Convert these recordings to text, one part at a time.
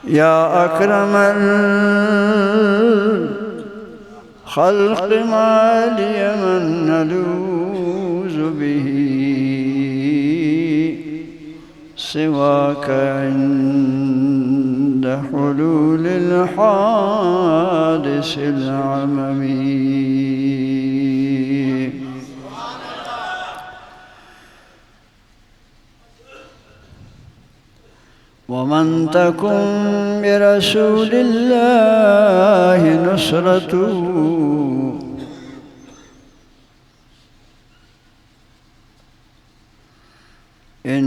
يا أكرم الخلق ما لي من نلوذ به سواك عند حلول الحادث العممي. ومن تكن برسول الله نصرته إن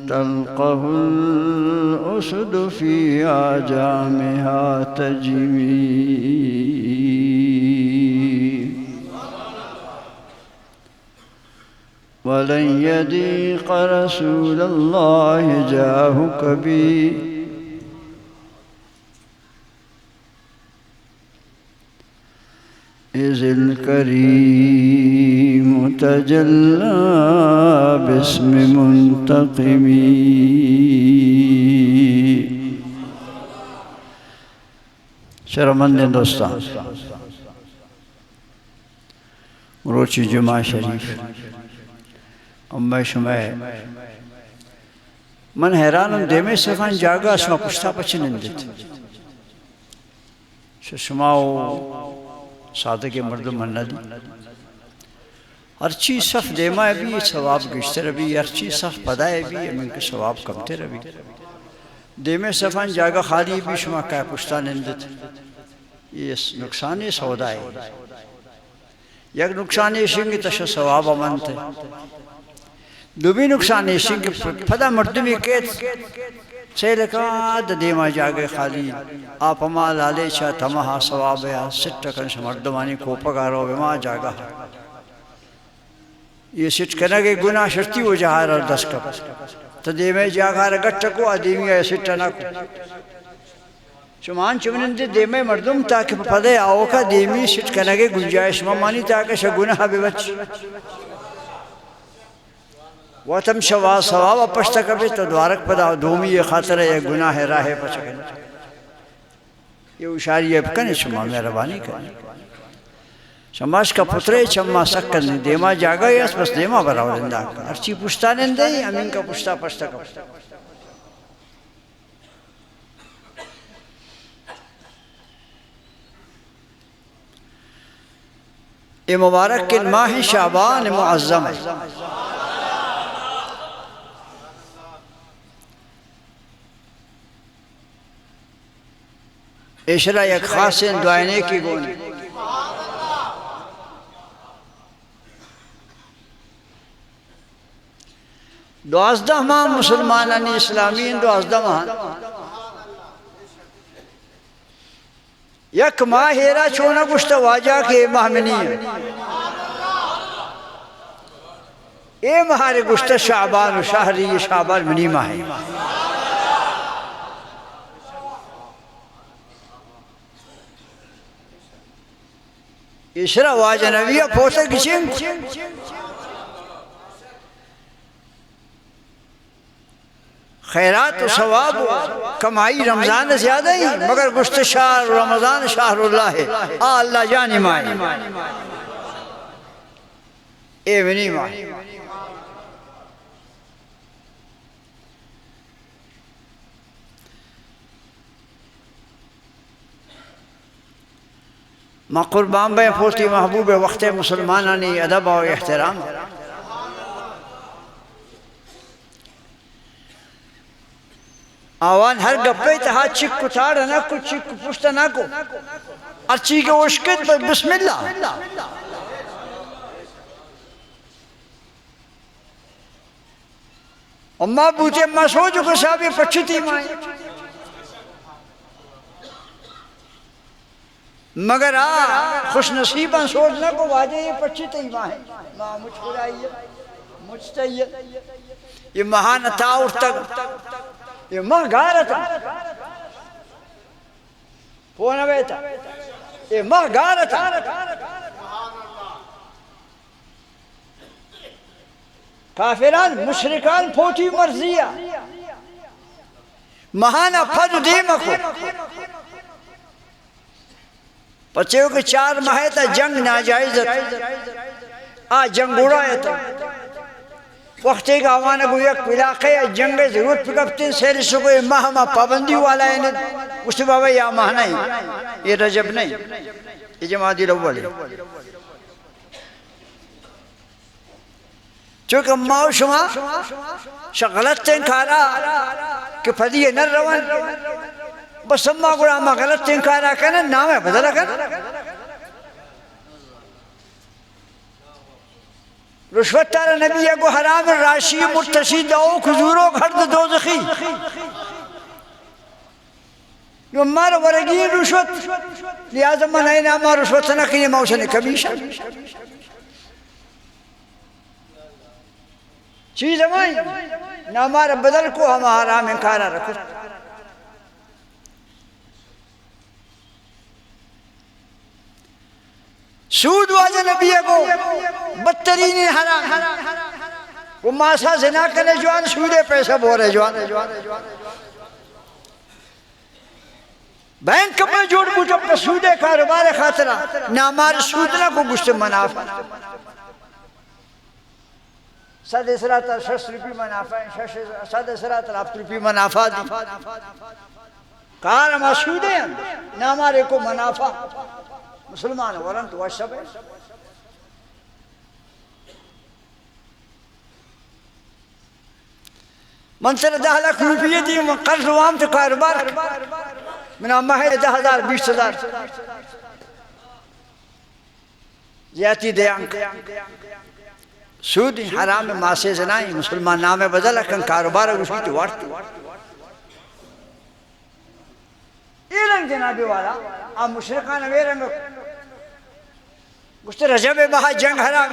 تلقه الأسد في أعجامها تجمي. ولن يضيق رسول الله جاهك بي إذ الكريم تجلى باسم منتقمي. شرمند دوستان، روچی جمعہ شریف من حیرانم دیمه سفان جاگا شما پشتا پچنندید شما صادق مردم من ندی ہر چیز صف دیمہ بھی ثواب گشتر بھی، ہر چیز صف پدائے بھی من کے ثواب کمتے رہی. دیمه سفان جاگا خالی بھی شما کہا پشتا نندید. یہ نقصانی سودا ہے. یک نقصانی شنگی تشا ثواب امانتے، دوبی نقصانی شنگی پدا مردمی کہت سے لکھا دیما جاگے خالی آپ اما لالے چاہ تمہا ثواب ہے سٹ کنش مردمانی کو پگارو بما جاگا. یہ سٹ کنگے گناہ شرطی ہو جہاں اور دس کب تو دیمے جاگا رگٹ کو آدیمی ہے سٹ نکو چمان چمنندے دیمے مردم تاکہ پدے آؤ کا دیمی سٹ کنگے گنجائش ممانی تاکہ شا گناہ بے بچ واتم شوا ثواب پشتا کبھی تو دوارک پدا دومی یہ خاطر ہے یہ گناہ راہ پچکن. یہ اشاری ہے بکنے شما مہربانی کرنے شماش کا پترے چما سکن دیما جاگا یاس بس دیما براو لندہ کا ہرچی پشتا نندے امین کا پشتا پشتا کب. یہ مبارک کن ماہ شعبان معظم ہے. اشرا یک خاص دعائنے کی گونے 12 ماہ مسلمانانی اسلامین 12 ماہ یک ماہ ہیرا چھونا گشتا واجہ کے ماہ منی ہے. اے ماہر گشتا شعبان و شہری یہ شعبان منی ماہ ہے. اشرا واجہ نبیہ پوتا کچھیں خیرات و ثواب کمائی رمضان زیادہ ہی مگر گشت شہر رمضان شہر اللہ ہے. اللہ جانی مائی اے منی مائی ما قربان بے پوتی محبوب وقت مسلمانانی ادب و احترام. آوان ہر گپے تہا چک کتاڑا نہ کو چک پشتا نہ کو ارچی کے اوشکت بسم اللہ. اما بوتے اما سوچو کو صاحب یہ پچھتی مائیں مگر خوش نصیباں سوچنا کو واجہ یہ پچھتی مائیں ماں مجھ خدایی مجھ تیئے یہ مہانتا اٹھتا یہ ماں گارتا پونا بیتا یہ ماں گارتا کافران مشرکان پھوٹی مرضیہ مہانا پھد دیمہ کو پچھے ہو کہ 4 ماہ تا جنگ ناجائزت جنگ اڑایا تا وقتی کا آوانا کو یک علاقے جنگ ضرورت پکپتین سیری سو کوئی ماہ پابندی والا ہے اس سے بابا یہ ماہ نہیں یہ رجب نہیں یہ جماعتی الاول ہے چونکہ ماؤ شما غلط تنکارا کہ پھدی نر روان بس اما گوڑا اما غلط تنکارا کہنا نام ہے بدلا کر رشوت تارا نبی کو حرام راشی مرتشی دعو کھزورو گھرد دوزخی جو ہمارا ورگی رشوت لہذا من ہے ناما رشوت سنکھنی موشن کبیشہ چیز ہمیں نامارا بدل کو ہم حرام انکارا رکھو سود واجہ نبی کو بدترین حرام وہ ماسا زنا کرنے جوان سودے پیسہ بورے جوان بینک میں جوڑ بوٹ اپنا سودے کاروبار خاطرہ نامار سودنا کو گشت منافع 60 روپی منافع 60 روپی منافع دی کار ہما سودے ہیں نامارے کو منافع مسلمان ورن تو اشب ہے منصر 10 لاکھ روپیے دی قرض وام تو کاروبار من امہ 10,000 20,000 زیادی دیانک سود حرام ماسے زنائی مسلمان نام بدل اکن کاروبار اسی تو وارتی یہ رنگ جنابی والا آپ مشرقان اوے رنگ گشت رجب بہا جنگ حرام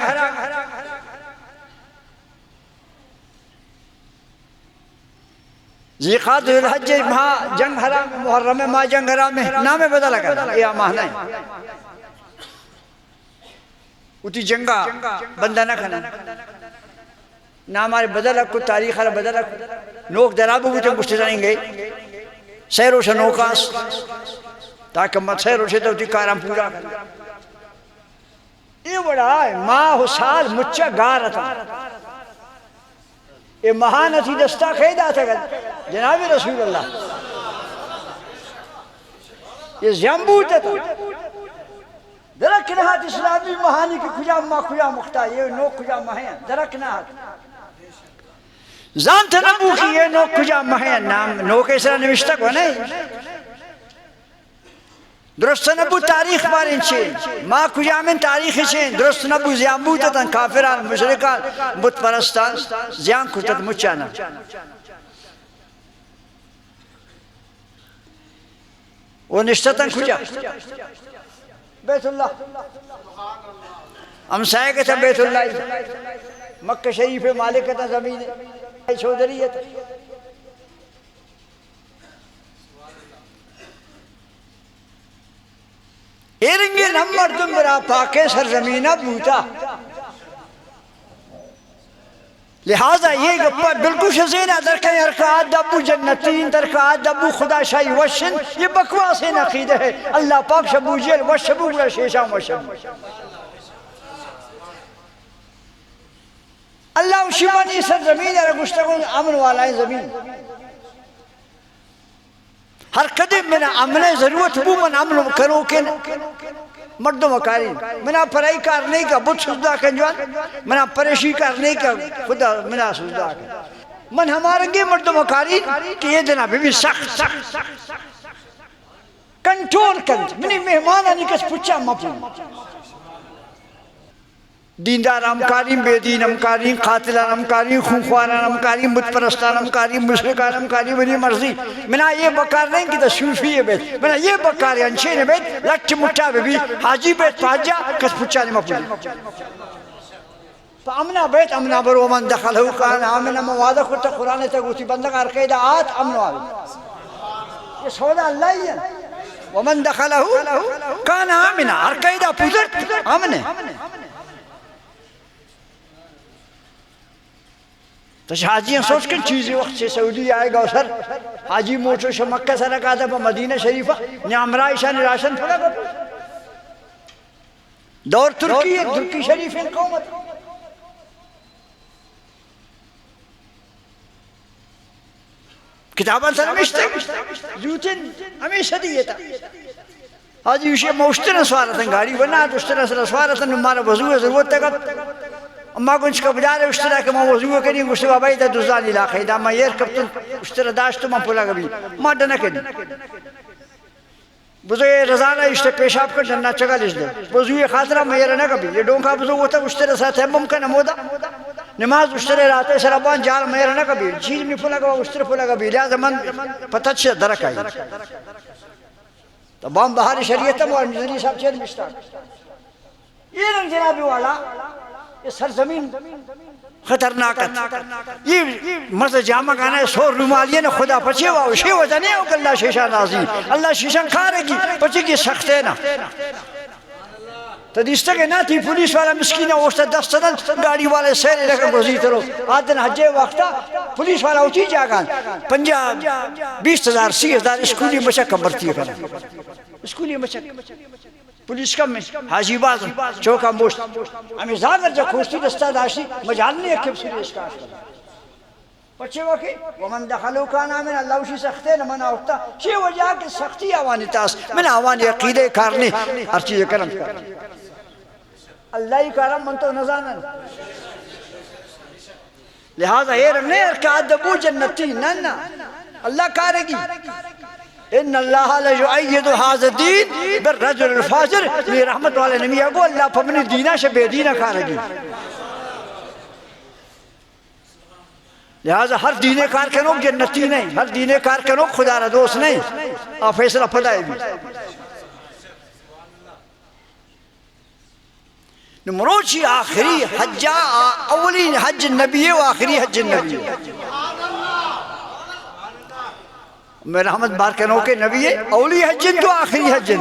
زیقات ذو الحج مہا جنگ حرام محرم مہا جنگ حرام نام بدل اکن یہ ماہ نہیں اتی جنگا بندہ نہ کھنا نامارے بدل اکو تاریخ حال بدل اکو نوک درابو بھی تم گشتے جائیں گے سیرو سے نوکاس تاکہ مت سیرو سے تو کارم پورا کرنا یہ بڑا ہے ماہ سال مچہ گارہ تھا یہ مہانتی دستا خیدہ تھا جناب رسول اللہ یہ زیمبو تھا درک نہات اسلامی مہانی کی کھجا ماہ کھجا مختار یہ نوک کھجا مہین درک نہات زانت نبو کی یہ نوک کھجا مہین نام نوک ایسا نوشتہ کو نہیں درست نبو تاریخ بارن چھے ماہ کھجا من تاریخ چھے درست نبو زیامبو تتن کافران مشرکان بت پرستان زیان کھتت مچانا وہ نشتتن کھجا بیت اللہ ہم سائے کہ تھا بیت اللہ مکہ شریف مالک تھا زمین چودریت ایرنگی نمبر دن برا پاکے سرزمینہ بوتا لہذا یہ گپا بالکل شزینہ درکن ارکعات دبو جنتین درکعات دبو خدا شاہی وشن یہ بکواس عقیدہ ہے اللہ پاک شبو جیل وشبو گرہ شیشان وشبو اللہ شمانی سرزمین ہے گشتگون امن والائیں زمین ہر قدم میں عمل ضرورت بو من عمل کرو کہ مردم وکارین منا پرائی کار نہیں کا بت سجدہ کن جوان منا پریشی کار نہیں کا خدا منا سجدہ کن من ہمارنگے مردم وکارین کہ یہ دنہ بھی سخت کنٹرول کن منی مہمانہ نکس پچھا مپن دیندار امکارین بے دین امکارین قاتلان امکارین خونخواران امکارین متپرستان امکارین مشرکان امکارین منی مرضی منا یہ بکار نہیں کہ تا صوفی ہے بیت منا یہ بکار ہے انچین بیت لچ مٹھا بے بھی حاجی بیت پاجا کس پچھا نہیں مپولی فا امنا بیت امنا برو من دخل ہو کان آمنا موادہ کرتا قرآن تا گوتی بندگ ارقیدہ آت امنو آوی یہ سودا اللہ ہی ہے ومن دخل ہو کان آمنا ارقیدہ پوزرت امنے تو حاجیاں سوچ کر چیزیں وقت سے سعودی آئے گا سر حاجی موٹر سے مکہ سے رکھا تھا مدینہ شریفہ نعمرہ شان راشن پھلا گا دور ترکی ہے ترکی شریف ان قومت کتابان سر مشتے زوتن ہمیشہ دیتا حاجی وشی موشتنا سوارتن گاڑی بنا دوشتنا سر سوارتن ہمارا وضوع ضرورت تک اما کنچ کا بجارے اشترا کہ ما وضوع کریں گوشت بابائی دا دوزان علاقہ دا ما یہ کبتن اشترا داشتو ما پولا گبی ما ڈنا کریں بزو یہ رضانہ اشتر پیشاب کر جنہ چگا لش دے بزو یہ خاطرہ ما یہ رنا کبھی یہ ڈونکا بزو ہوتا اشترا ساتھ ہے ممکن مودا نماز اشترے راتے سرابان جال ما یہ رنا کبھی چیز میں پولا گبا اشتر پولا گبی لہذا من پتہ چھے درک آئی تو بام بہاری شریعت ہے مزنی صاحب چید مشتا یہ رنگ جنابی والا یہ سرزمین خطرناکت یہ مرد جامع کہنا ہے سور رومالیہ نے خدا پچھے ہوا شی وجہ نہیں ہو کہ اللہ شیشہ نازی اللہ شیشہ کھا رہے گی پچھے کی سخت ہے نا تو دیستا کہ نا تھی پولیس والا مسکینہ اوشتا دستدن گاڑی والے سیرے لکھا گزیتے رو آدھن حجے وقتا پولیس والا ہوتی جاگان 50,000 30,000 اسکولی مشک کمبرتی ہے اسکولی مشک پولیس کم میں حاجی بازم چوکا موشت ہمیں زیادر جا کھوستی دستا داشتی مجال نہیں ہے کب سوری اس کا پچھے وقی ومن دخلو کان آمین اللہ اسی سختے نمانا ہوتا چی وجہ کہ سختی آوانی تاس من آوانی عقیدہ کارنی ہر چیز کرم کرنی اللہ ہی کرم من تو نزانن لہذا یہ رنگ نہیں ارکاد دبو جنتی نا اللہ کارے گی ان اللہ لجعید حاض الدین بالرجل الفاجر یہ رحمت والے نبی کو اللہ پمنی دینہ سے بے دینہ کارے گی لہذا ہر دینے کار کے نوک جنتی نہیں ہر دینے کار کے نوک خدا را دوست نہیں آپ فیصلہ پدائے بھی نمروچی آخری حجہ اولی حج النبی و آخری حج النبی میں رحمت بار کے نوکے نبی ہے اولی حجن تو آخری حجن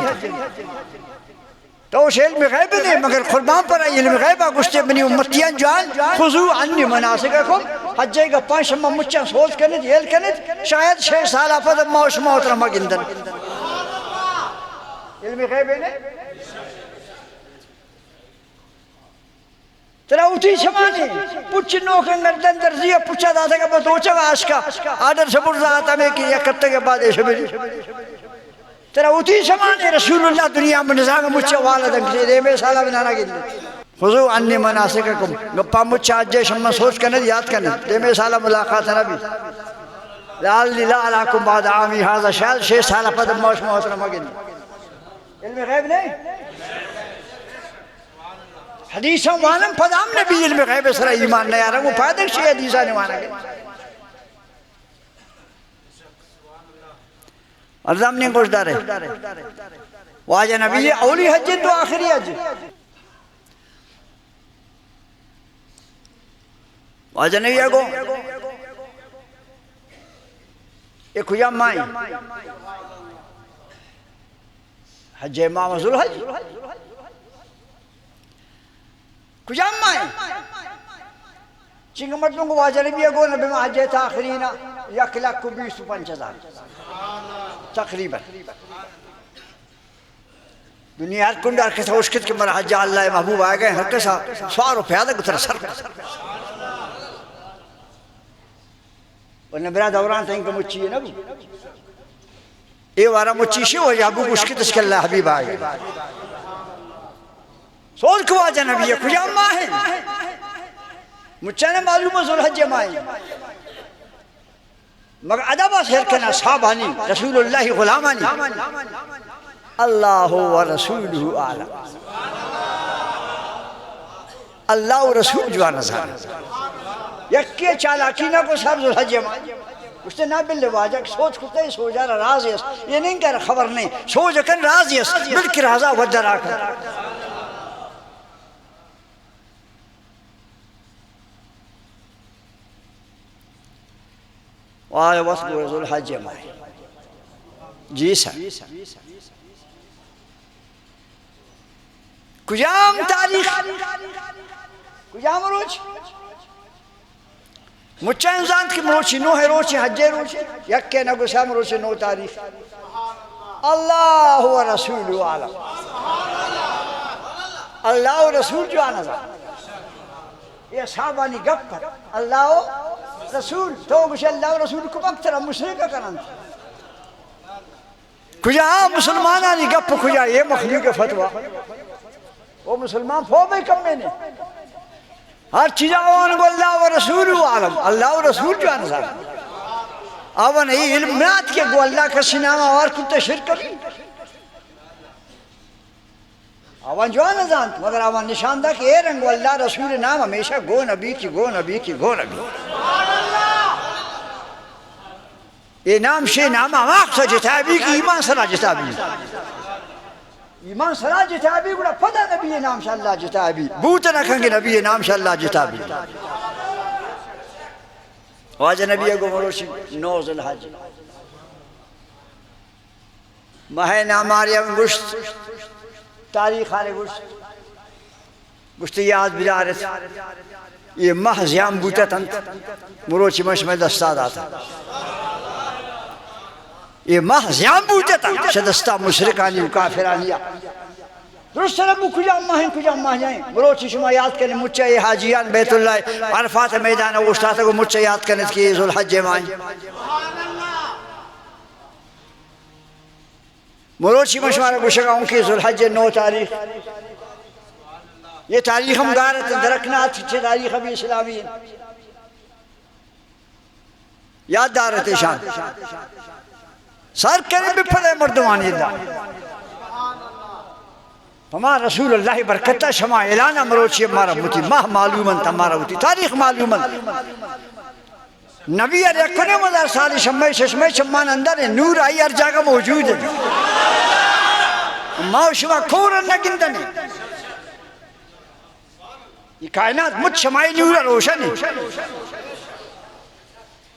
تو اس علم غیب نہیں مگر قربان پر علم غیبہ گشتے بنی امتیان جان خضو عنی مناسککم حجے گا 5 شمع مچان سوچ کرنید یل کرنید شاید 6 سال آفت موش موت رمہ گندن علم غیب نہیں ترا اوٹی شمانی پچھ نوکن گردن درزیہ پچھا داتا کہ بس اوچا واشکا آڈر سے برزا آتا میں کہ یہ کرتے کے بعد ایسے بھی ترا اوٹی شمانی رسول اللہ دنیا میں نظام مچھا والدن کسی دے میں سالہ بنانا گئے خضو عنی مناسککم گپا مچھا آجے شمع سوچ کرنے یاد کرنے دے میں سالہ ملاقات نبی لعلی لا علاکم بعد عامی حاضر شاید 6 سالہ پد موش محترم گئے علم غیب نہیں حدیثاں وانم پدام نبی علم غیب سرہ ایمان نہیں آرہا وہ پادک شیئے حدیثاں نے وانا گئے ارزام نے گوشت دارے واجہ نبی اولی حج تو آخری حج واجہ نبی کو ایک خجام مائیں حج امام ذو الحج کجام مائیں چنگ مطلوں کو واجہ نبی کو نبی میں حجیت آخرینا 1,25,000 تقریبا دنیا ہر کنڈ ہر کسا اشکت کہ مرا حجہ اللہ محبوب آئے گئے ہر کسا سوار و پیادہ گتر سر اور نبرا دوران تھا ان کا مچی ہے نبو اے وارا مچی شو ہے ابو اشکت اس کے اللہ حبیب آئے گئے سوچ کو واجہ نبی ہے کجام ماں ہے مجھے معلوم ہے ذو الحج مائیں مگر ادبہ سیر کنا صحابانی رسول اللہ غلامانی اللہ و رسولہ عالم اللہ و رسول جوانا زانا یکی چالاکینہ کو صاحب ذو الحج مائیں اس نے نہ بلے واجہ سوچ کتے ہی سو جارا رازی اس یہ نہیں کہہ رہا خبر نہیں سوچ کن رازی اس بلکی رازہ ودر آکر وآئے وقت ذو الحج مائیں جی سر کجام تاریخ کجام روچ مچا انسان کی مروچی نو ہے روچی حجے روچی یکے نگو سام روچی نو تاریخ اللہ و رسول عالم اللہ و رسول جو آنا تھا یہ صحابانی گپ پر اللہ و رسول تو کچھ اللہ و رسول کو اکتر مشرکہ کرنا تھا کجا مسلمانانی گپ کجا یہ مخلوق فتوہ وہ مسلمان فو بھئی کم میں نے ہر چیز آوان کو اللہ و رسول عالم اللہ و رسول جو آنا تھا آوان ای علمیات کے گو اللہ کا سنامہ اور کتا شرک بھی آوان جو آنا زانت مگر آوان نشان دا کہ اے رنگو اللہ رسول نام ہمیشہ گو نبی کی گو نبی کی گو نبی یہ نام شے نام آماق سا جتابی کی ایمان سرا جتابی ایمان سرا جتابی گوڑا پدا نبی نام شاء اللہ جتابی بوتا نکھنگے نبی نام شاء اللہ جتابی واجہ نبی اگو مروشی نوز الحج ماہ نام آریا میں گشت تاریخ آرے گشت یاد بلارت یہ ماہ زیام بوتا تنت مروچی مشمع دستاد آتا یہ ماہ زیام بوتا تنت شدستا مشرکانی و کافرانی درست ربو کجا ماہ جائیں مروچی شما یاد کرنے مجھے یہ حاجیان بیت اللہ عرفات میدان اوشتاتا کو مجھے یاد کرنے کی ذو الحج مائیں مروچی مشمارہ گوشگا ان کی ذو الحج 9 تاریخ یہ تاریخ ہم گارت درکنات چھے تاریخ ابھی اسلامی یاد دارت شان سر کریں بھی پڑے مردمانی اللہ ہمارا رسول اللہ برکتہ شما اعلانہ مروچی ہمارا ہوتی ماہ معلومن ہمارا ہوتی تاریخ معلومن نبی رکھنے مدار سالی شمع ششمع شمان اندر نور آئی ہر جگہ موجود ہے ماں شما کھورن نگندن یہ کائنات مجھ شمائی نور روشن ہے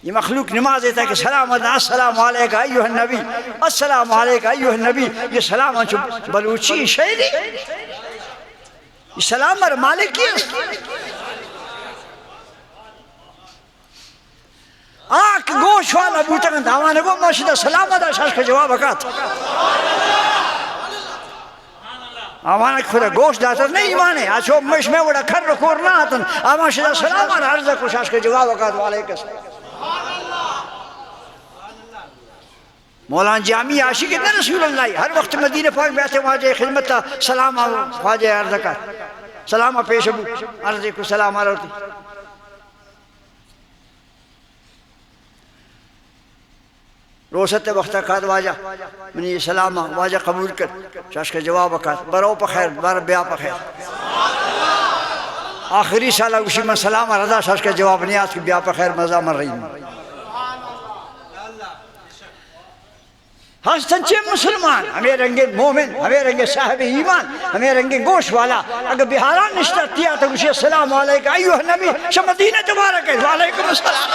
یہ مخلوق نماز دیتا ہے کہ سلام علیکہ السلام علیکہ ایوہ النبی السلام علیکہ ایوہ النبی یہ سلام علیکہ بلوچی شہری یہ سلام اور مالک کی آنکھ گوش والا بوتا گا دعوانے کو ماشدہ سلام علیکہ شاش کا جواب اکات آوانا خدا گوشت داتا نہیں ایمان ہے آچھو مش میں وڑا کھر رکور نہ آتن آمان شدہ سلام علیکہ عرضہ کو شاش کا جواب اکات وعلیکہ السلام مولانا جامی عاشق کتنا رسول اللہ ہر وقت مدینہ پاک بیعتے واجہ خدمت تا سلام واجہ عرض کر سلام پیش ابو عرض کو سلام علیہ روست وقت کات واجہ منی سلام واجہ قبول کر شاش کا جواب کات برو پا خیر بر بیا پا خیر آخری سالہ اسی میں سلام رضا شاش کا جواب نہیں آت کہ بیا پا خیر مزہ مر رہی ہوں ہستن چے مسلمان ہمیں رنگے مومن ہمیں رنگے صاحب ایمان ہمیں رنگے گوش والا اگر بہاران نشتہ تیا تو کچھ السلام علیکہ ایوہ نبی شمدینہ تبارک ہے وعلیکم السلام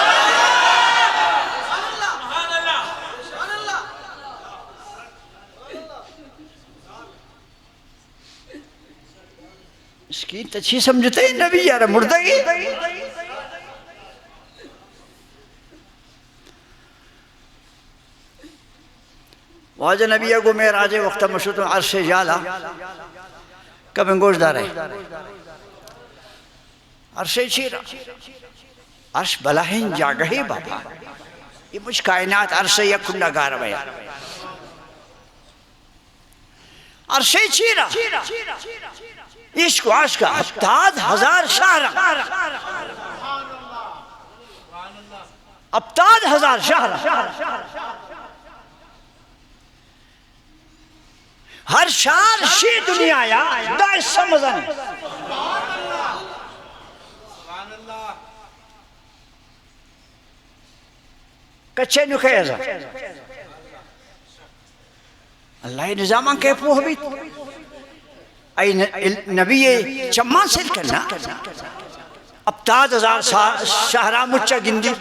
اس کی تچھی سمجھتے ہیں نبی یارا مردگی واجہ نبی اگو میں راجے وقت مشروط عرش جالا کب انگوش دار ہے عرش چیرا عرش بلاہن جاگہی بابا یہ مجھ کائنات عرش یکنڈا گار بیا عرش چیرا عشق و عشق 70,000 شہرہ 70,000 شہرہ ہر شہر شی دنیا یا دائش سمزن کچھے نکھے ازا اللہ نظامان کے پوہ بھی ای نبی چمان سل کرنا 70,000 شہرہ مچہ گندی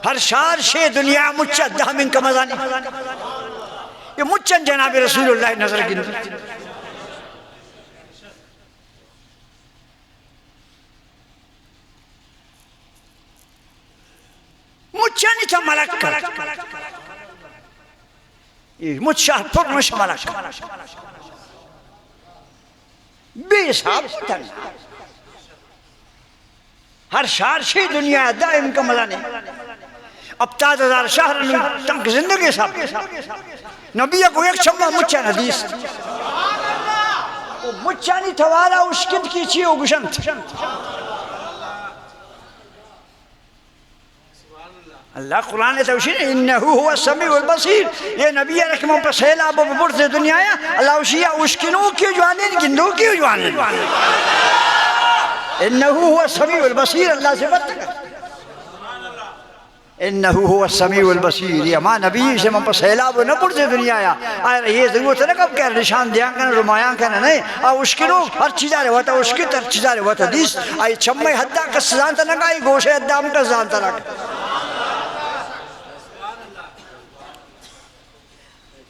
ہر شہر شی دنیا مچہ 10 من کا مزانی یہ مچن جناب رسول اللہ نظر گندی تا ملک کر یہ مجھ شاہ پرمش ملک بے حساب تن ہر شہر شی دنیا دائم کا مزہ نہیں اب 7000 شہر تنک زندگی صاحب نبی کو ایک شمع مچہ ندیس مچہ نہیں توارا اشکت کی چیئے گشنت اللہ قرآن توشیر انہو ہوا السمیع والبصیر یہ نبی رکمہ پر سیلاب و برد دنیا ہے اللہ وشیہ اشکنو کیوں جوانین گندو کیوں جوانین انہو ہوا السمیع والبصیر اللہ سے بتکر انہو ہوا السمیع والبصیر یہ ماں نبی سے من پر سیلاب و نبرد دنیا ہے آئے یہ ضرورت ہے کب کہہ نشان دیاں کہنا رمایاں کہنا نہیں اشکنو ہر چیزہ رہے ہوتا اشکت ہر چیزہ رہے ہوتا دیس آئے چھمّی حدہ کا سزانتا نگائی گوشے حدہ ہم کا سزانتا نگائی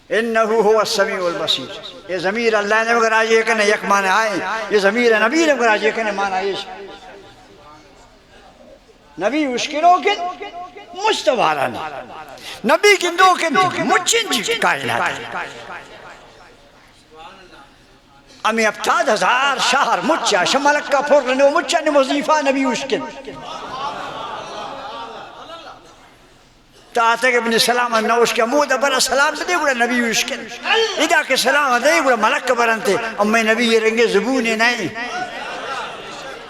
انہو ہوا السمیع والبصیر یہ ضمیر اللہ نے مگر آج یہ کہنے یک معنی آئے یہ ضمیر نبی نے مگر آج یہ کہنے معنی آئے نبی اشکرو کن مستوارانی نبی کن دو کن مچن کائنات امی 7000 شہر مچہ شمالک کا پھرنو مچہ نے وظیفہ نبی اشکن تاہتے کہ ابن سلام انہا اس کے مودہ برا سلام دے گوڑا نبی اشکن ادا کے سلام دے گوڑا ملک برنتے امی نبی یہ رنگے زبونے نہیں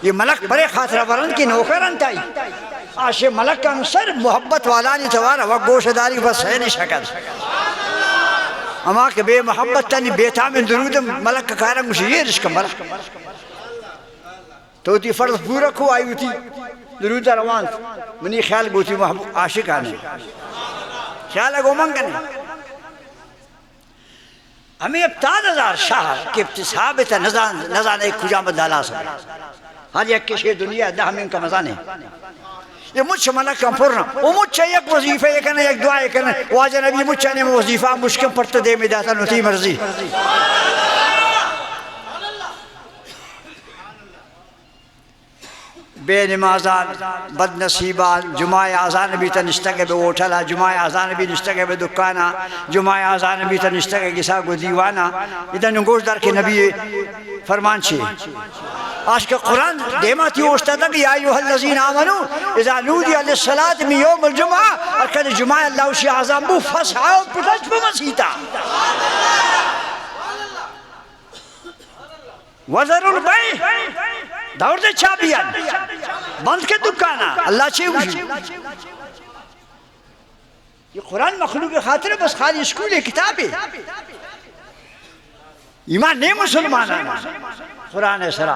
یہ ملک برے خاطرہ برن کی نوکرن تائی آشے ملک کا نصر محبت والانی توارا وقت گوشداری بس ہے نہیں شکر اما کہ بے محبت تانی بیتا من درود ملک کا کارا مجھے یہ رشکا ملک تو تی فرض پورا کو آئی ہوتی درود روان منی خیال گوتی عاشق آنے خیال ہے گومن کرنے ہمیں 7000 شہر کے ابتصاب تا نظان ایک کجامت دالا سا ہر یک کشی دنیا دا ہمیں ان کا مزانے یہ مجھ ملک کا پھرنا وہ مجھ یک وظیفہ یہ کرنے یک دعا یہ کرنے واجہ نبی مجھ نے وظیفہ مشکم پڑتا دے میں داتا نتی مرضی بے نمازان بد نصیبان جمعہ آزان بھی تا نشتگے بے اوٹھلا جمعہ آزان بھی نشتگے بے دکانا جمعہ آزان بھی تا نشتگے گسا گو دیوانا ادھا نگوش دار کے نبی فرمان چھے آج کا قرآن دیما تھی اوشتا تھا کہ یا ایوہ الذین آمنو اذا نودی علیہ الصلاة من یوم الجمعہ اور کہتے جمعہ اللہ وشی آزان بو فسعاو پتاج پہ مسیطا وزر البئی دور دے چابیان بند کے دکانا اللہ چھے ہوشی یہ قرآن مخلوق خاطر بس خالی اسکول کتاب ہے ایمان نہیں مسلمان ہے قرآن سرا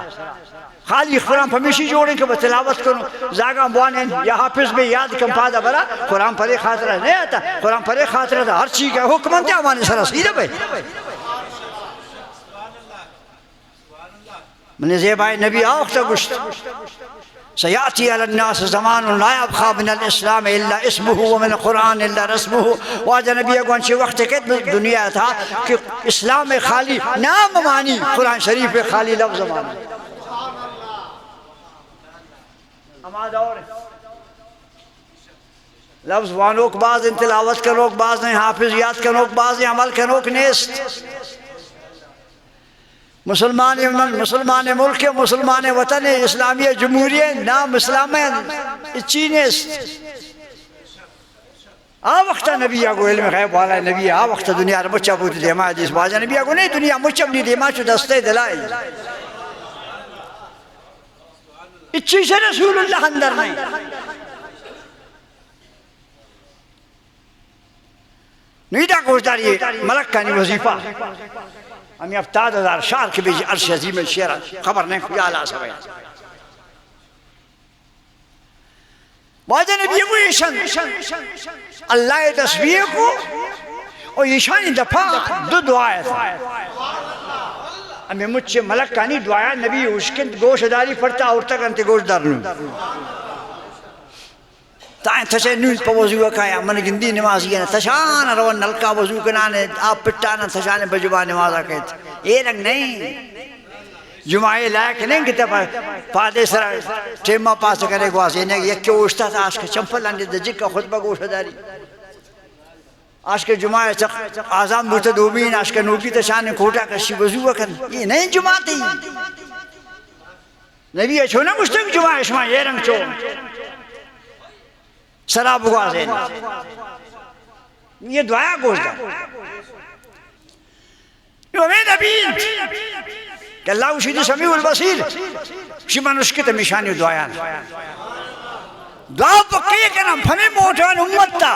خالی قرآن پمیشی جوڑیں کہ بتلاوت کروں زاگاں بوانیں یا حافظ میں یاد کم پادا برا قرآن پرے خاطرہ نہیں آتا قرآن پرے خاطرہ تھا ہر چیز کا حکمن تھے ہمانے سرا سیدھا بھائی من زیبائی نبی آختا گشت سیاتی علی الناس زمان لا یبقى من الاسلام الا اسمه ومن القرآن الا رسمه واجہ نبی اگوان چی وقت کے دنیا تھا کہ اسلام خالی نام مانی قرآن شریف خالی لفظ مانی اما دور لفظ وانوک باز انتلاوت کنوک باز نہیں حافظیات کنوک باز نہیں عمل کنوک نیست مسلمان ملک مسلمان وطن اسلامی جمہوریہ نام اسلام چینیست وقتا نبی آگو علم غیب والا نبی وقتا دنیا را مچہ بوتی دیما حدیث باجا نبی آگو نہیں دنیا مچہ بنی دیما چو دستے دلائی اچھی سے رسول اللہ اندر نہیں نہیں دا گوشداری ملک کانی وظیفہ ہمیں 7000 شہر کے بیچ عرش عظیم الشیرہ خبر نہیں خیال آ سویا واجہ نبی کو یہ شن اللہ تصویر کو اور یہ شان دفاع دو دعائیں تھا ہمیں مجھ سے ملک کانی دعائیں نبی اشکند گوشت داری پڑتا اور تک انتے گوشت دارنو تائیں تشے نوز پا وضوع کھایا من گندی نمازی ہے تشان روان نلکا وضوع کنانے آپ پٹانا تشانے بجبا نمازہ کہتے یہ رنگ نہیں جمعہ لائق نہیں کہ تب پادے سر ٹیمہ پاس کرے گوازے نے یک کے اوشتا تھا آج کے چمپل آنے دجک کا خطبہ گوشہ داری آج کے جمعہ آزام بوتا دوبین آج کے نوکی تشانے کھوٹا کشی وضوع کر یہ نہیں جمعہ تھی نبی اچھو نا گوشتا کہ جمعہ اشمع یہ رنگ چو سراب گوازے یہ دعا گوشتا یہ امید ابین کہ اللہ شیدی سمیع البصیر شیمان اسکت میشانی دعایان دعا پکی کنا پھنے موٹان امت تا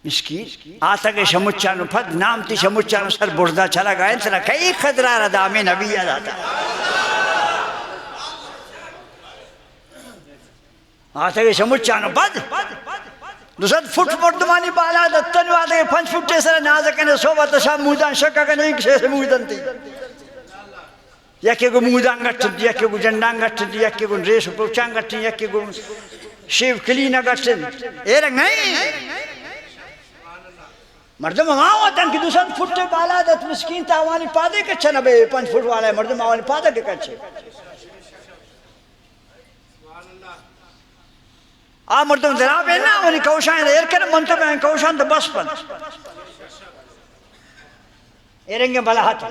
مسکین آتا کہ شمچانو پھد نام تی شمچانو سر بردہ چلا گئے انتنا کئی خدرار دامی نبی آتا آتا کہ شمچانو پھد دوسرد فٹ مردمانی بالا دتنو آتا کہ 5 فٹ جیسا نازکنے صوبت شاہ مودان شکا کنے ایک سے مودان تی یکی کو مودان گٹھن تی یکی کو جنڈان گٹھن تی یکی کو ریس پوچان گٹھن یکی کو شیو کلینا گٹھن اے رنگ نہیں مردم ہماں ہوتا کہ دوسرد فٹ بالا دت مسکین تاوانی پادے کچھا نبے 5 فٹ والا ہے مردم آوانی پادے کے کچھے مردم دراب ہے نا انہی کوشان ہے ایرکن منتب ہیں کوشان تو بس پن ایرنگے بلا ہاتھ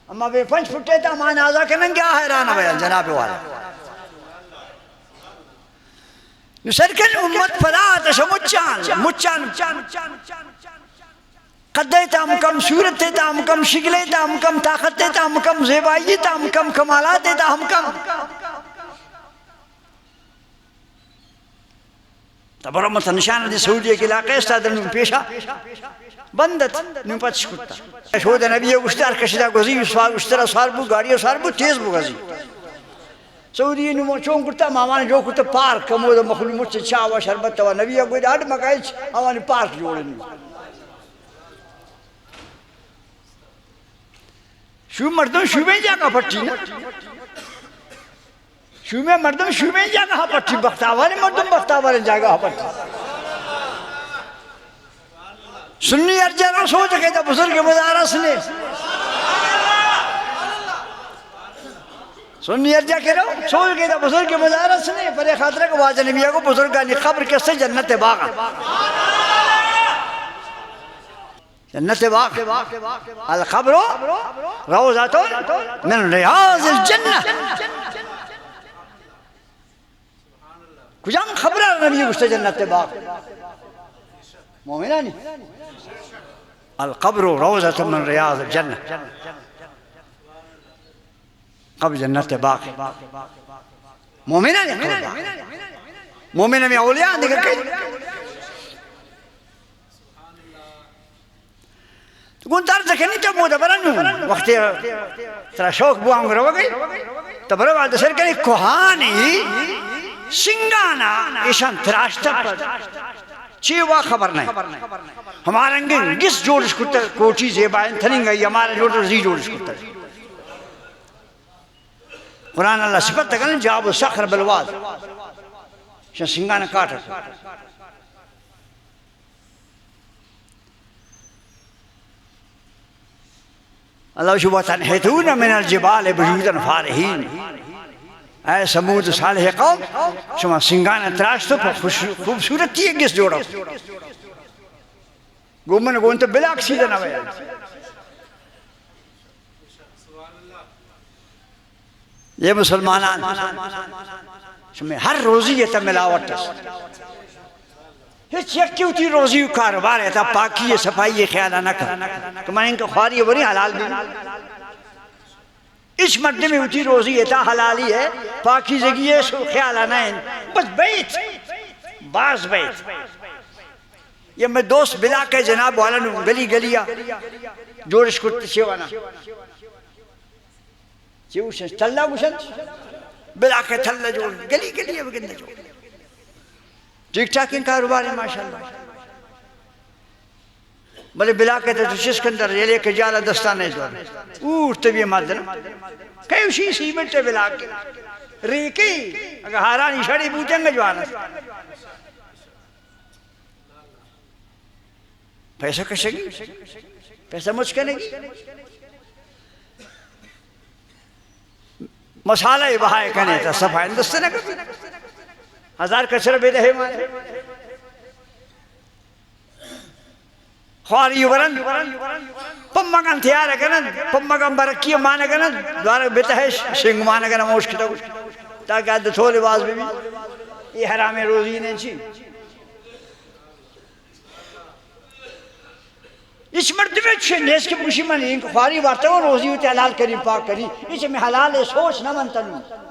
اما بے 5 فٹے تا مان آزا کے ننگیا حیران بیان جناب والا نسرکن امت فلا تشمچان قدے تا ہم صورت تا ہم شکلے تا ہم طاقت تا ہم زیبائی تا ہم کمالات تا ہم تبرمت نشان دی سعودیہ کے علاقے استادر نم پیشا بندت نم پتش کتا شود نبی اشتار کشدہ گزی اشترا ساربو گاڑی ساربو تیز بو گزی سعودیہ نمو چون کرتا مامان جو کرتا پارک کمو دا مخلوق مجھ سے چاوا شربت توا نبی اگوی دا اڈ مکایچ آوانی پارک جوڑنی شو مردم شوبیں جاگا پٹی نا شوبیں مردم شوبیں جاگا پٹی بختاوانی مردم بختاوانی جاگا پٹی سنی ارجانا سوچ کے دا بزرگ مدارس نے سنی ارجا کے رہو سوچ کے دا بزرگ مدارس نے پر خاطرہ کو واجہ نبیہ کو بزرگانی قبر کس سے جنت باغ جنت باغ القبر روضۃ من ریاض الجنہ کجام خبر ہے نبی گشت جنت باغ مومنانی القبر روضۃ من ریاض الجنہ قبر جنت باغ مومنانی مومنہ میں اولیاء دیکھر کئی تو کون تار زکنی تا مودا برنو وقتی ترا شوق بو آنگ رو گئی تا برو بعد سر کنی کوہانی سنگانا ایشان تراشتا پر چیوا خبر نہیں ہمارا انگیں گس جوڑش کرتا کوچی زیبائن تھنیں گئی ہمارا جوڑش زی جوڑش کرتا قرآن اللہ صفت تکا نا جاب السخر بالواد شان سنگانا کاٹا اللہ شبہ تنحتون من الجبال بجودن فارحین اے سمود صالح قوم شما سنگانا تراشتو پر خوبصورت تھی گس جوڑا گومن گونتا بلاک سیدھا نہ بیا یہ مسلمانان شما ہر روزی یہ تا ملاوٹ ہیچ یکی ہوتی روزی کاروبار ہے تا پاکی صفائی خیالہ نہ کر کہ میں ان کا خواری بری حلال بھی اس مردے میں ہوتی روزی ہے تا حلالی ہے پاکی زگی ہے سو خیالہ نہ ہے بس بیت باز بیت یہ میں دوست بلا کے جناب والا نو گلی گلیا جوڑش کرتے شیوانا چیوشن تھلا گوشن بلا کے تھلا جوڑ گلی گلیا بگندہ جوڑ ٹھیک ٹھاک ان کاروبار ہے ماشاءاللہ بلے بلا کے تو شس کندر یہ لے کے جالا دستانے جوڑ اوٹتے بھی مادر کئی اسی سیمنٹ بلا کے ریکی اگر ہارانی شڑی بوٹیں گے جوانا پیسہ کشے گی پیسہ مجھ کرنے گی مسالہ بہائے کنے تا صفحہ اندستے نہ کرتی 1000 کچر بیدے ہے مانے خواری ورن پمگان تیارے کنن پمگان برکی مانے کنن دوارا بیتا ہے شنگ مانے کنن موش کتا کچھ تاکہ آدھے تھوڑے باز بھی یہ حرام روزی نہیں چی اس مرتبہ چھے نیس کے پوشی منی ان کو خواری وارتا ہوں روزی ہوتے حلال کری پاک کری اس میں حلال ہے سوچ نہ منتا نہیں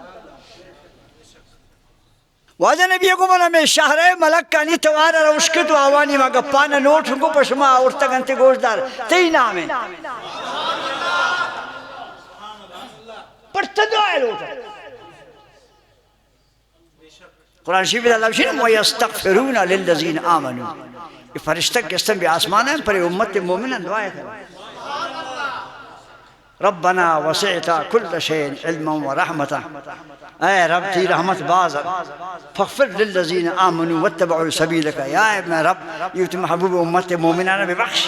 واجہ نبی کو منا میں شہر ملک کانی توارا روشکت و آوانی مگا پانا نوٹ کو پشما اورتا گنتے گوشدار تی نام ہے پڑھتا دعائے لوٹا قرآن شریف اللہ شریف وَيَسْتَغْفِرُونَ لِلَّذِينَ آمَنُوا یہ فرشتہ قسم بھی آسمان ہے پر امت مومنان دعائے کریں ربنا وسعتا كل شيء علما ورحمتا اے رب تی رحمت بازا فاغفر للذین آمنوا واتبعوا سبیلک یا ابن رب یہ تو محبوب امت مومنان ببخش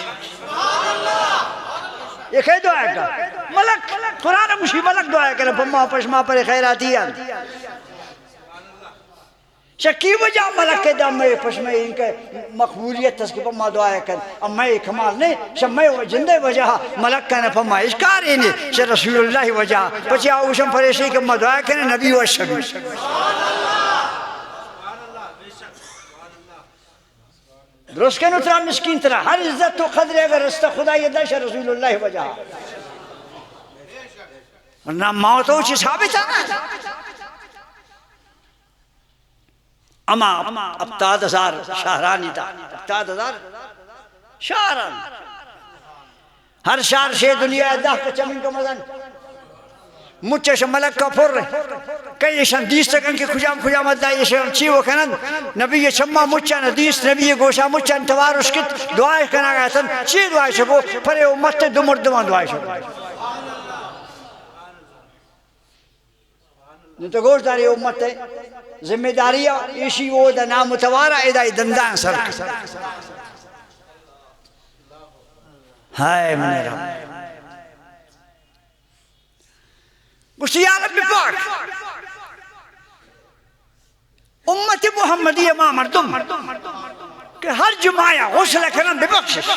یہ کہہ دعائے کا ملک قرآن مشی ملک دعائے کریں پما پشما پر خیراتی ہے شکی وجہ ملک کے دم میں پشمے ان کے مقبولیت تسکی پما دعائے کر اب میں کمال نہیں شب میں جندے وجہ ملک کا نفما اشکار ہی نہیں شب رسول اللہ وجہ پچھے آوشم فریشی کے دعائے کریں نبی و شبی درست کے نترا مسکین ترا ہر عزت تو قدر اگر رستہ خدا یہ دا شب رسول اللہ وجہ ورنہ موت ہو چی ثابت آنا اما ابتاد 1000 شہرانی تا ابتاد 1000 شہران ہر شہر شے دنیا دہ کا چمین کا مزن مجھے شا ملک کا پھر رہے کئی شان دیس تکن کی خجام ادائی شان چیو کنن نبی یہ چمہ مجھے ندیس نبی یہ گوشا مجھے انتوارش کت دعائے کنا گیا تن چی دعائے شکو پھر امت دمر دمان دعائے شکو نہیں تو گوش داری امت ہے ذمہ داریہ ایشی وہ دا نامتوارا ادائی دندان سر ہائے من رب گوشتی یا رب پاک امت محمدی ما مردم کہ ہر جمعہ غسل کرن ببخشش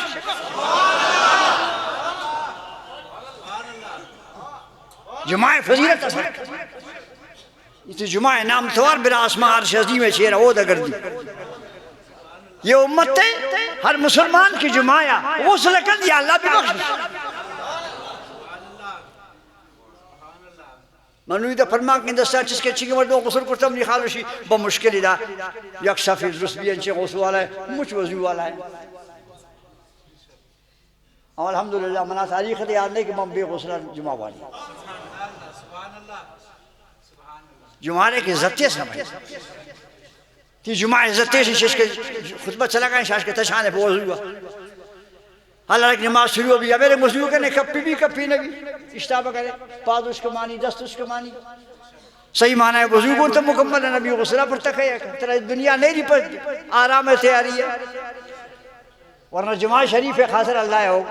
جمعہ فضیلت اثر یہ تو جمعہ نام توار برا آسمان عرش عظیم شیرہ او دا گردی یہ امت ہے ہر مسلمان کی جمعہ غسل کر دیا اللہ بھی بخش منوی دا فرما کہ اندستا چیز کے چکی مردوں غسل کرتا منی خالوشی بمشکلی دا یک صفی رسبی انچے غسل والا ہے مجھ وضو والا ہے الحمدللہ منا تاریخ یاد نہیں کہ من بے غسل جمعہ والی جمعہ کی عزتیہ سمجھے تی جمعہ عزتیہ سے شش کے خطبہ چلا گئے شاش کے تشانے پہ وضو ہوا اللہ رکھ نماز شروع ہو بھی میرے وضو کرنے کپی بھی کپی نبی اشتابہ کرے پاد اس کے مانی دست اس کے مانی صحیح معنی ہے وضو کون تو مکمل ہے نبی غسلہ پر تک ہے ترہ دنیا نہیں دی پر آرام تیاری ہے ورنہ جمعہ شریف خاطر اللہ ہو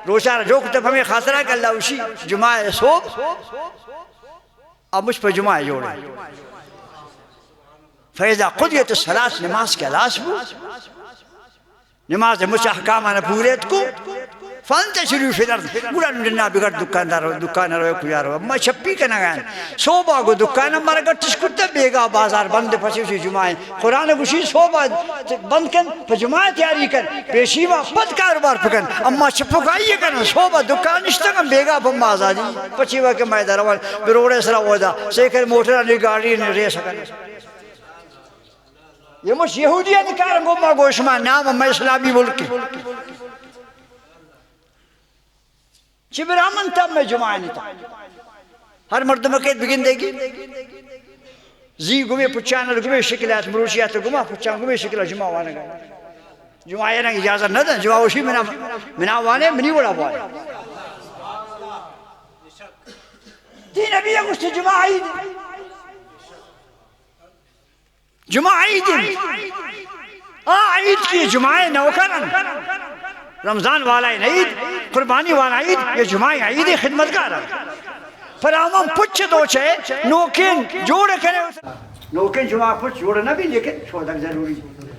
روشہ جو کتب ہمیں خاطر ہے کہ اللہ اسی جمعہ صوب اب مجھ پر جمعہ جوڑے فیضا قدیت الصلاة نماز کے علاس بو نماز مجھ احکامانا پوریت کو فانتا شروع فی الارض گوڑا نڈنا بگر دکان روئے کجا روئے اما چھپی کنا گئن صوبہ کو دکانا مرگا تشکتا بیگا بازار بند پسی اسی جمعہ قرآن گوشی صوبہ بند کن پا جمعہ تیاری کن پیشیوہ پد کاروبار پکن اما چھپو کائیے کن صوبہ دکان اشتا کن بیگا پا مازادی پچیوہ کے مائدہ روان بروڑے سرا ہودا سیکر موٹر علی گاڑی نے ریس کن یہ مجھ یہودیہ نکارن گو ما گوشما نام اما اسلامی ملکی چی برامن تب میں جمعہ نہیں تھا ہر مرد مکیت بگن دے گی زی گمے پچانر گمے شکلات مروشیات گمہ پچان گمے شکلات جمعہ وانا گئے جمعہ یہ رنگ اجازت نہ دیں جمعہ وشی منا وانے منی وڑا وانے تین نبی اگوشت جمعہ آئی دیں جمعہ عید عید کی جمعہ نوکرن رمضان والا عید قربانی والا عید یہ جمعہ عید خدمت گار پر ہم پچھ دو چھے نوکین جوڑ کرے نوکین جمعہ پچھ جوڑ نہ بھی لیکن چھوڑک ضروری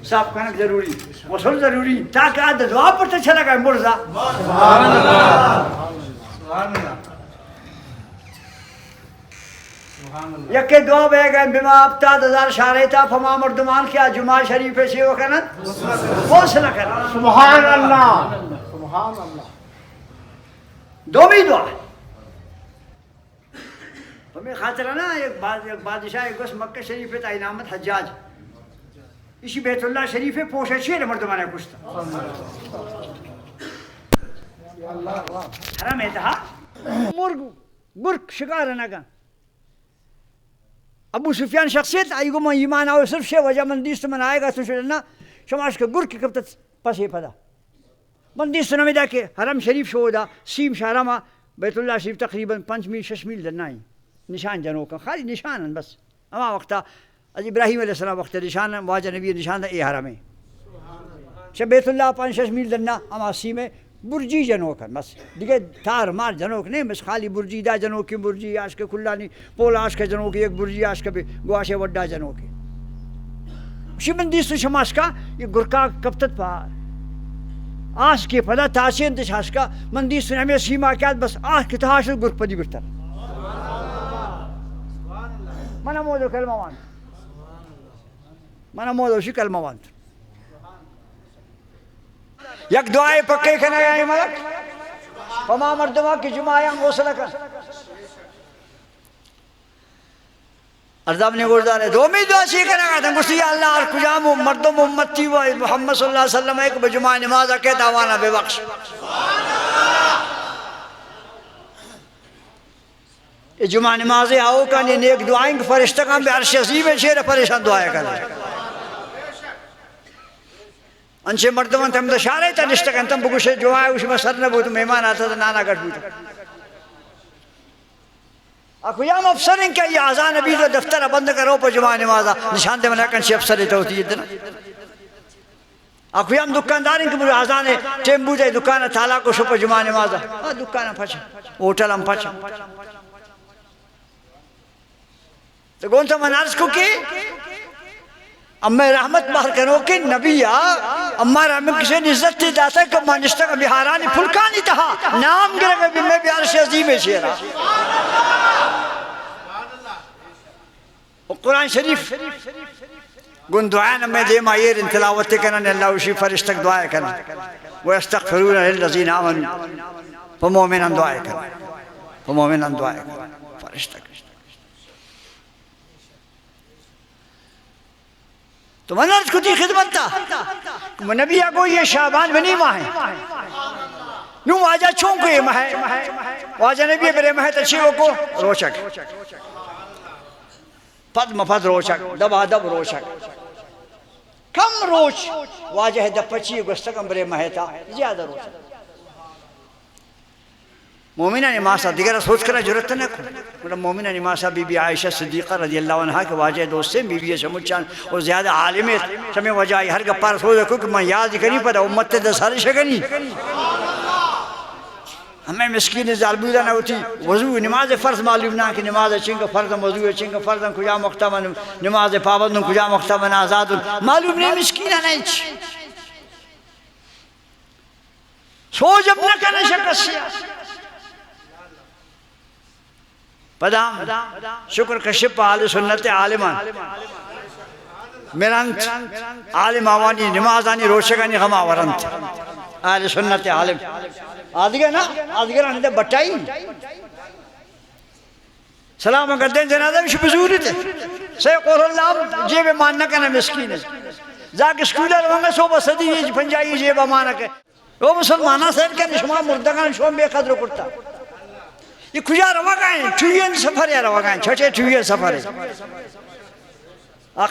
صاف کنک ضروری غسل ضروری تاکہ آدھ دعا پر تو چلا گئے مرزا سبحان اللہ سبحان اللہ یکی دعا بے گئے بما ابتاد ازار شاریتا فما مردمان کیا جمعہ شریف سے وکنت حوصلہ کرنا سبحان اللہ سبحان اللہ دومی دعا تمہیں خاطر ہے نا ایک بادشاہ ایک گوش مکہ شریف تا انامت حجاج اسی بیت اللہ شریف پوشے چھے مردمانے کشتا حرم اتہا مرگ گرک شکار نگا ابو سفیان شخصیت آئی گو من ایمان آئے صرف شے وجہ من دیست من آئے گا تو شدنا شماش کا گرک کب تک پس پدا من دیست نمی دا کہ حرم شریف شو دا سیم شہرما بیت اللہ شریف تقریباً 5 میل 6 میل درنائی نشان جنو کا خالی نشان بس اما وقتا از ابراہیم علیہ السلام وقت نشان واجہ نبی نشان دا اے حرم ہے چھ بیت اللہ 5-6 میل درنا اما سیم برجی جنوک بس دیگه تار مار جنوک نہیں بس خالی برجی دا جنوکی برجی آش کے کلانی پول آش کے جنوکی ایک برجی آش کے گواشے وڈا جنوکی شمن دیستو شماش کا یہ گرکا کبتت پار آش کے پدا تاسین تش آش کا من دیستو ہمیں سیما کیاد بس آش کے تحاشر گرک پدی برتر منا مودو کلمہ وانت منا مودو شی کلمہ وانت یک دعائے پکے کھنے گئے ملک فما مردمہ کی جمعہ غسل کر ارزاب نے گردار ہے دومی دعا سی کھنے گئے تھا گسلی اللہ اور کجام مردم امتی و محمد صلی اللہ علیہ وسلم ایک بجمعہ نمازہ کے دعوانا بے بخش یہ جمعہ نمازیں آؤ کا نیک دعائیں کہ فرشتہ کام بے عرش عظیم شیر پریشان دعائیں کرنے انچے مردمان تم دشارے تا نشتکن تم بگوشے جو آئے اسی میں سر نبو تو مہمان آتا تھا نانا گھٹ بوتا اکو یام افسر ان کیا یہ آزان نبی تو دفتر بند کرو پا جمعہ نمازہ نشان دے مناکن سے افسر لیتا ہوتی ہے اکو یام دکاندار ان کے مجھے آزان ہے چیم بوجھے دکانہ تھالا کو شو پا جمعہ نمازہ دکانہ پچھا ہوتل ہم پچھا تو گونتا من عرض کو کی اما رحمت باہر کرو کہ نبی اما رحمت کسی نے عزت تی داتا ہے کہ مانشتہ کا بہارانی پھلکانی تہا نام گرے گا بھی میں بیار سے عظیم شیرہ قرآن شریف گن دعائن میں دیم آئیر انتلاوتی کنن اللہ وشی فرشتک دعائے کنن وَيَسْتَغْفِرُونَ لِلَّذِينَ آمَنُوا فمومنان دعائے کنن فمومنان دعائے کنن فرشتک تو من عرض کتی خدمت تا نبی آگو یہ شعبان میں نہیں ماہ ہے نو واجہ چون کو یہ ماہ ہے واجہ نبی برے ماہ تچھیو کو روچک پد مپد روچک دبا دب روچک کم روچ واجہ دب پچھی گستکم برے ماہ تا زیادہ روچک مومنہ نماسہ دیگر سوچ کرنا جرت نہ کھو مومنہ نماسہ بی بی عائشہ صدیقہ رضی اللہ عنہ کے واجہ دوست سے بی بی شمچان اور زیادہ عالمیت سمیں وجہ آئی ہر گپار سوچ رکھو کہ میں یاد کرنی پڑا امت دسار شکنی ہمیں مسکین ظالبودہ نہ ہوتی وضو نماز فرض معلوم نہ کہ نماز چنگ فرض وضو چنگ فرض کجا مختہ من نماز پابند کجا مختہ من آزاد معلوم نہیں مسکینہ نہیں سوچ اب نہ کرنے شکست پدام شکر کشپ آل سنت عالمان میرانت عالم آوانی نمازانی روشگانی غما ورنت آل سنت عالم آدھگر نا آدھگر آنے دے بٹائی سلام اگر دیں جنازہ بھی شبزوری تھے سے قول اللہ جیب ماننا کنا مسکین ہے زاک اسکولر ہوں گے صوبہ صدی یہ پنجائی جیب مانا کہ وہ مسلمانہ سید کے نشما مردگان شوم بے قدر کرتا یہ کجا روا گئے ٹوین سفر ہے روا گئے چھوٹے ٹوین سفر ہے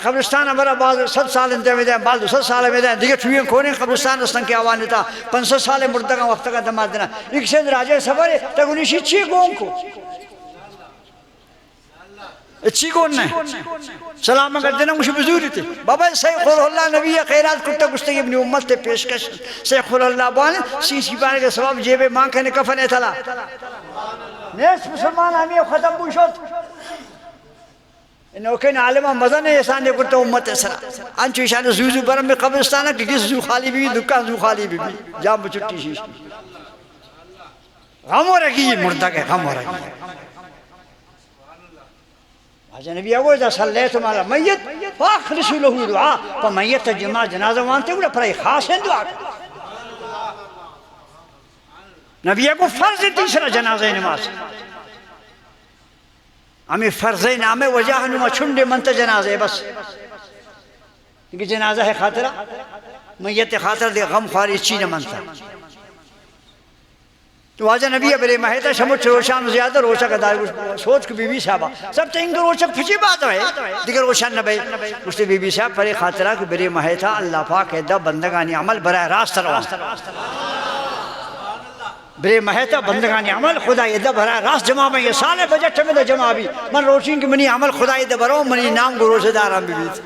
قبرستان ہمارا بعض 7 سال انتے میں دیں بعض 200 سال میں دیں دیکھے ٹوین کھونے قبرستان رستان کی آوان دیتا 500 سال مردگاں وقت کا دمات دینا ایک سے راجہ سفر ہے تک انہی چی گون کو اچھی کون نہیں سلام اگر دینا مجھے بزوری تھے بابا سیخ اللہ نبی خیرات کتا گشتگی ابن امت تے پیشکش سیخ اللہ بانے سی پانے کے سواب جیبے ماں کہنے کفنے تھلا نیس مسلمان ہمیں ختم بوشت انہوں کہنے عالمہ مزہ نہیں احسان نے کرتا امت اسرا انچو اشارہ زوزو برم میں قبرستانہ کہ کس زو خالی بھی دکان زو خالی بھی جام بچٹی شیش غم ہو رکھی مردہ کے غم ہو رکھی حضرت نبی اگو اذا صلیتم علی میت فاخلصوا له دعا پا میت جمع جنازہ وانتے گوڑا پرائی خاص ہیں دعا نبی اگو فرض تیسرا جنازہ نماز ہمیں فرض نامے وجہ نما چھنڈے منت جنازہ بس کیونکہ جنازہ ہے خاطرہ میت خاطر دے غم خواری چین منتا تو واجہ نبی برے مہیتا شمچ روشان زیادہ روشا کا دار سوچ کو بی بی صاحبہ سب تینگ روشا پھچی بات ہے دیگر روشان نبی اس نے بی بی صاحب پرے خاطرہ کہ برے مہیتا اللہ پاک ہے دا بندگانی عمل برای راست روان برے مہیتا بندگانی عمل خدا یہ دا برای راست جمع میں یہ سالے بجٹ میں دا جمع بھی من روشین کی منی عمل خدا یہ دا برو منی نام کو روشہ دارم بھی بیت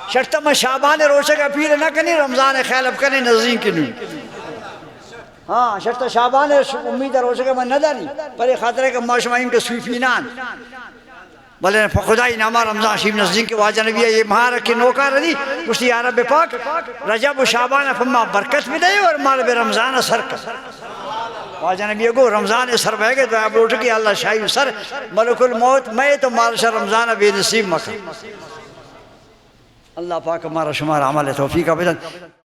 شرطہ میں شعبان روشہ کا پیر نہ کنی رمضان خیلب کنی نظرین کی نوی ہاں شرط شعبان امید روزہ کے من نہ داری پر خاطر ہے کہ معاشمائن کے سوفینان بلے خدای نامہ رمضان شریف نزدیک کے واجہ نبی یہ مہارہ کی نوکا رہی اس لیے عرب پاک رجب و شعبان فما برکت بھی دے اور مال بے رمضان سر کر واجہ نبی کو رمضان سر بہ گئے تو آپ اٹھ کے اللہ شاہی سر ملک الموت میں تو مال شر رمضان بے نصیب مکہ اللہ پاک ہمارا شمار عمل توفیق کا بدن